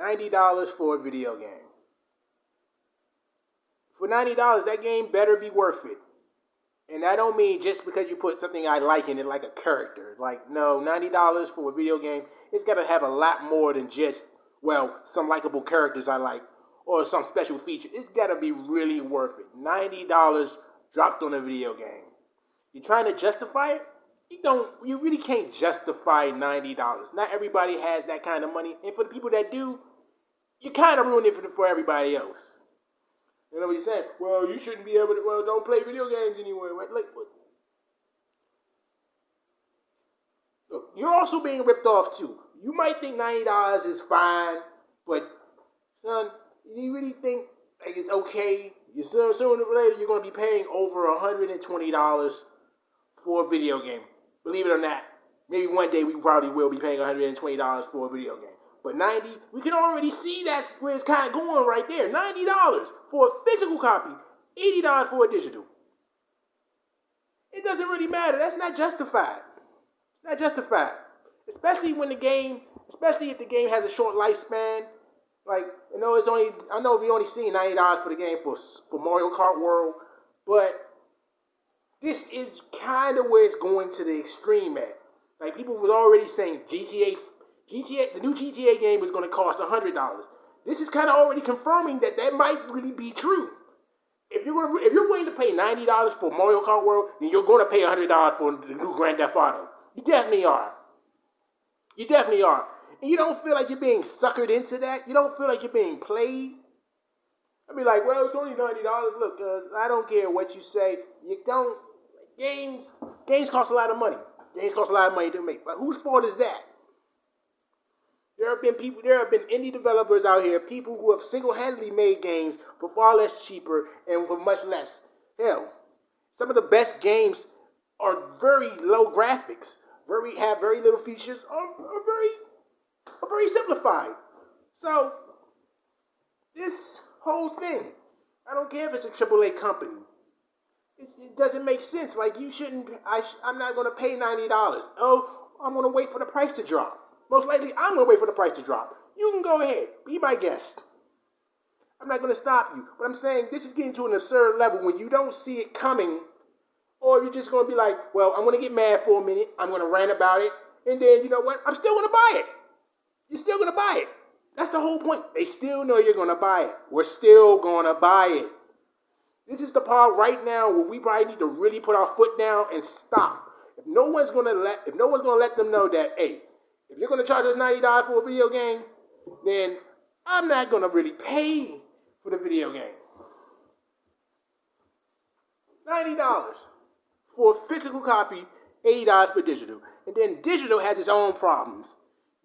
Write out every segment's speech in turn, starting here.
$90 for a video game. For $90, that game better be worth it. And I don't mean just because you put something I like in it, like a character. Like, no, $90 for a video game, it's got to have a lot more than just, well, some likable characters I like or some special feature. It's got to be really worth it. $90 dropped on a video game. You're trying to justify it? You really can't justify $90. Not everybody has that kind of money. And for the people that do, you kind of ruin it for everybody else. You know what he's saying? Well, you shouldn't be able to, well, don't play video games anymore. Like, look, you're also being ripped off too. You might think $90 is fine, but son, you really think like it's okay? Sooner or later, you're going to be paying over $120 for a video game. Believe it or not, maybe one day we probably will be paying $120 for a video game. But $90, we can already see that's where it's kind of going right there. $90 for a physical copy, $80 for a digital. It doesn't really matter. That's not justified. It's not justified. Especially if the game has a short lifespan. Like, I know we only seen $90 for the game for Mario Kart World, but this is kind of where it's going to the extreme at. Like, people were already saying the new GTA game was going to cost $100. This is kind of already confirming that might really be true. If you're willing to pay $90 for Mario Kart World, then you're going to pay $100 for the new Grand Theft Auto. You definitely are. You definitely are. And you don't feel like you're being suckered into that. You don't feel like you're being played. I mean, like, well, it's only $90. Look, I don't care what you say. You don't. Games cost a lot of money. Games cost a lot of money to make. But whose fault is that? There have been indie developers out here, people who have single-handedly made games for far less cheaper and for much less. Hell, some of the best games are very low graphics, have very little features, are very simplified. So this whole thing, I don't care if it's a AAA company. It doesn't make sense. Like, you shouldn't. I'm not going to pay $90. Oh, I'm going to wait for the price to drop. Most likely, I'm going to wait for the price to drop. You can go ahead. Be my guest. I'm not going to stop you. But I'm saying this is getting to an absurd level when you don't see it coming, or you're just going to be like, well, I'm going to get mad for a minute. I'm going to rant about it. And then, you know what? I'm still going to buy it. You're still going to buy it. That's the whole point. They still know you're going to buy it. We're still going to buy it. This is the part right now where we probably need to really put our foot down and stop. If no one's going to let them know that, hey, if you're going to charge us $90 for a video game, then I'm not going to really pay for the video game. $90 for a physical copy, $80 for digital. And then digital has its own problems.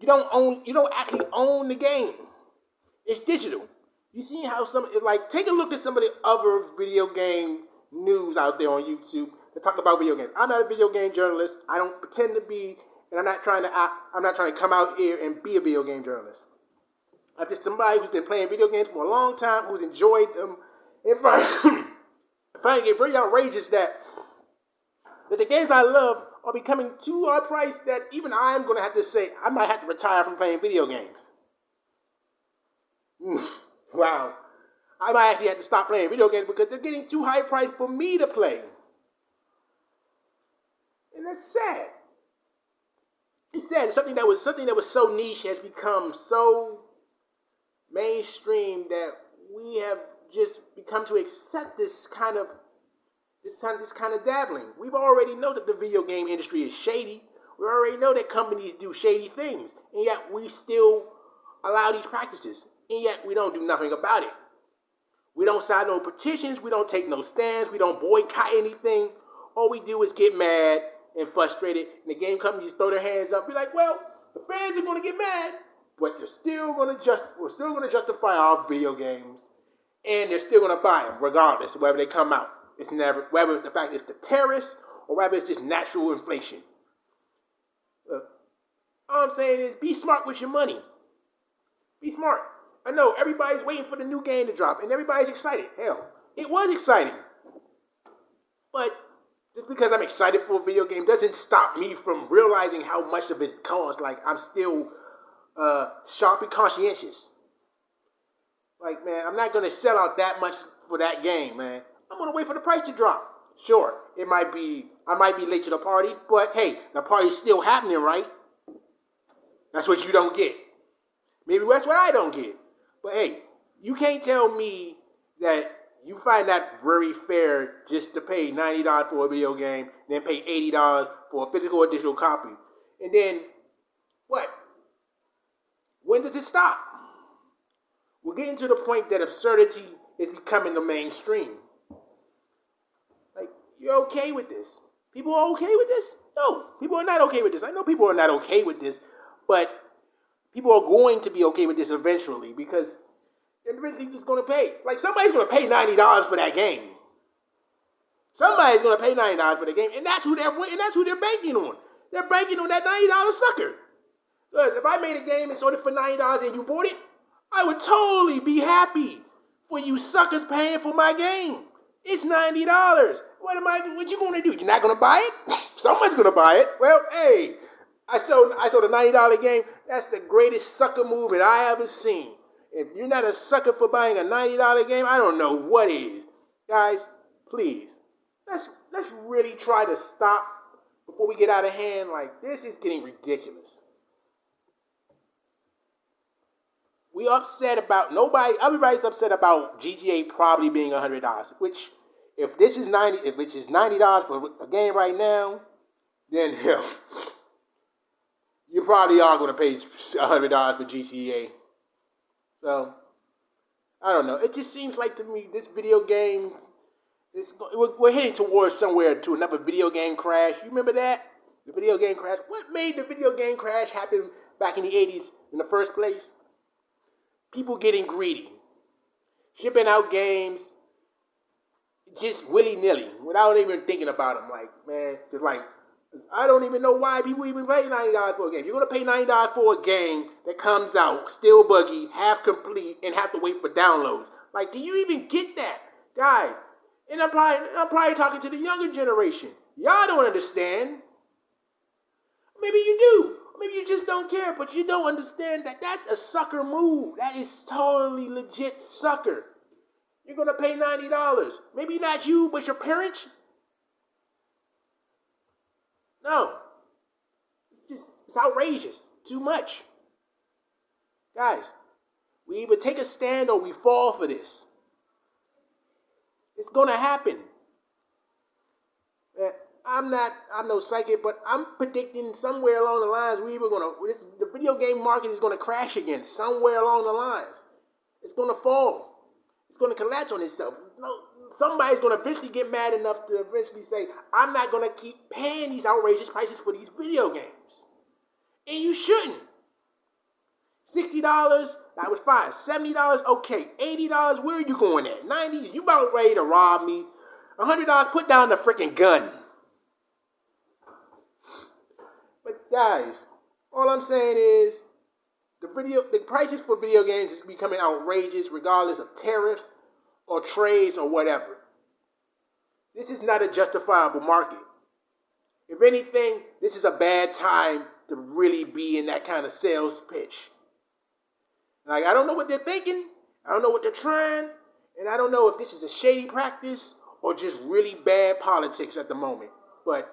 You don't actually own the game. It's digital. You see how take a look at some of the other video game news out there on YouTube that talk about video games. I'm not a video game journalist. I don't pretend to be, and I'm not trying to come out here and be a video game journalist. I'm just somebody who's been playing video games for a long time, who's enjoyed them. And I get very outrageous that the games I love are becoming too high priced that even I'm going to have to say I might have to retire from playing video games. Wow. I might actually have to stop playing video games because they're getting too high priced for me to play. And that's sad. It's sad. Something that was so niche has become so mainstream that we have just become to accept this kind of dabbling. We've already know that the video game industry is shady. We already know that companies do shady things, and yet we still allow these practices, and yet we don't do nothing about it. We don't sign no petitions. We don't take no stands. We don't boycott anything. All we do is get mad and frustrated, and the game companies throw their hands up, be like, well, the fans are going to get mad, but we're still going to justify our video games, and they're still going to buy them regardless of whether they come out. It's never, whether it's the fact it's the tariffs or whether it's just natural inflation. All I'm saying is be smart with your money. Be smart. I know everybody's waiting for the new game to drop, and everybody's excited. Hell, it was exciting. But just because I'm excited for a video game doesn't stop me from realizing how much of it costs. Like, I'm still sharp and conscientious. Like, man, I'm not going to sell out that much for that game, man. I'm going to wait for the price to drop. Sure, I might be late to the party, but hey, the party's still happening, right? That's what you don't get. Maybe that's what I don't get. But hey, you can't tell me that you find that very fair just to pay $90 for a video game, then pay $80 for a physical or digital copy. And then, what? When does it stop? We're getting to the point that absurdity is becoming the mainstream. Like, you're okay with this? People are okay with this? No, people are not okay with this. I know people are not okay with this, but people are going to be okay with this eventually because they're eventually just going to pay. Like, somebody's going to pay $90 for that game. Somebody's going to pay $90 for the game, and that's who they're banking on. They're banking on that $90 sucker. Because if I made a game and sold it for $90 and you bought it, I would totally be happy for you suckers paying for my game. It's $90. What you gonna do? You're not gonna buy it? Someone's gonna buy it. Well, hey, I sold a $90 game. That's the greatest sucker move that I ever seen. If you're not a sucker for buying a $90 game, I don't know what is. Guys, please, let's really try to stop before we get out of hand. Like, this is getting ridiculous. Everybody's upset about GTA probably being $100, which if it's $90 for a game right now, then hell, you probably are going to pay $100 for GTA. So, I don't know. It just seems like to me this video game, we're heading towards to another video game crash. You remember that? The video game crash? What made the video game crash happen back in the 80s in the first place? People getting greedy, shipping out games just willy-nilly without even thinking about them. Like, man, it's like, I don't even know why people even pay $90 for a game. You're going to pay $90 for a game that comes out still buggy, half complete, and have to wait for downloads. Like, do you even get that? Guys, and I'm probably talking to the younger generation. Y'all don't understand. Maybe you do. Maybe you just don't care, but you don't understand that that's a sucker move. That is totally legit sucker. You're going to pay $90. Maybe not you, but your parents. No. It's outrageous. Too much. Guys, we either take a stand or we fall for this. It's going to happen. I'm no psychic, but I'm predicting somewhere along the lines the video game market is going to crash again somewhere along the lines. It's going to fall. It's going to collapse on itself. Somebody's going to eventually get mad enough to eventually say, I'm not going to keep paying these outrageous prices for these video games. And you shouldn't. $60, that was fine. $70, okay. $80, where are you going at? $90, you about ready to rob me. $100, put down the freaking gun. But guys, all I'm saying is the prices for video games is becoming outrageous regardless of tariffs or trades or whatever. This is not a justifiable market. If anything, this is a bad time to really be in that kind of sales pitch. Like, I don't know what they're thinking, I don't know what they're trying, and I don't know if this is a shady practice or just really bad politics at the moment. But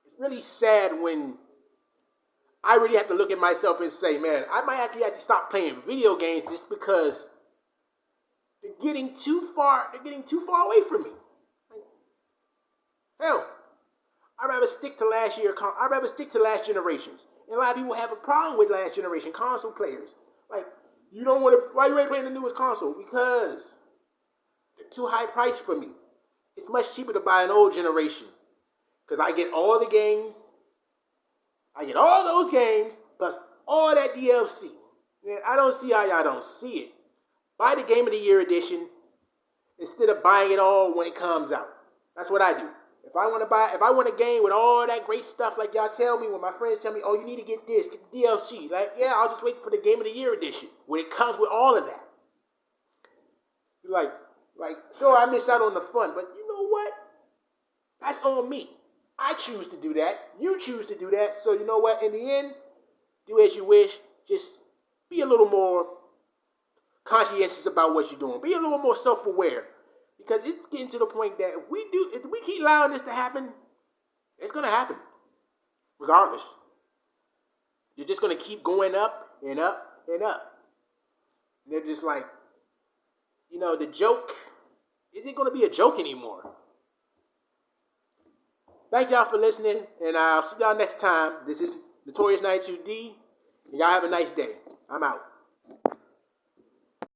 it's really sad when I really have to look at myself and say, man, I might actually have to stop playing video games just because they're getting too far away from me. Hell, I'd rather stick to last generations. And a lot of people have a problem with last generation console players. Like, why you ain't playing the newest console? Because they're too high priced for me. It's much cheaper to buy an old generation. Because I get all the games. I get all those games, plus all that DLC. Man, I don't see how y'all don't see it. Buy the Game of the Year edition instead of buying it all when it comes out. That's what I do. If I want a game with all that great stuff like y'all tell me, when my friends tell me, oh, you need to get this, get the DLC. Like, yeah, I'll just wait for the Game of the Year edition when it comes with all of that. Like, sure, I miss out on the fun, but you know what? That's on me. I choose to do that. You choose to do that. So you know what? In the end, do as you wish. Just be a little more conscientious about what you're doing. Be a little more self-aware, because it's getting to the point that if we keep allowing this to happen, it's gonna happen, regardless. You're just gonna keep going up and up and up. And they're just like, the joke isn't gonna be a joke anymore. Thank y'all for listening, and I'll see y'all next time. This is Notorious 92D, and y'all have a nice day. I'm out.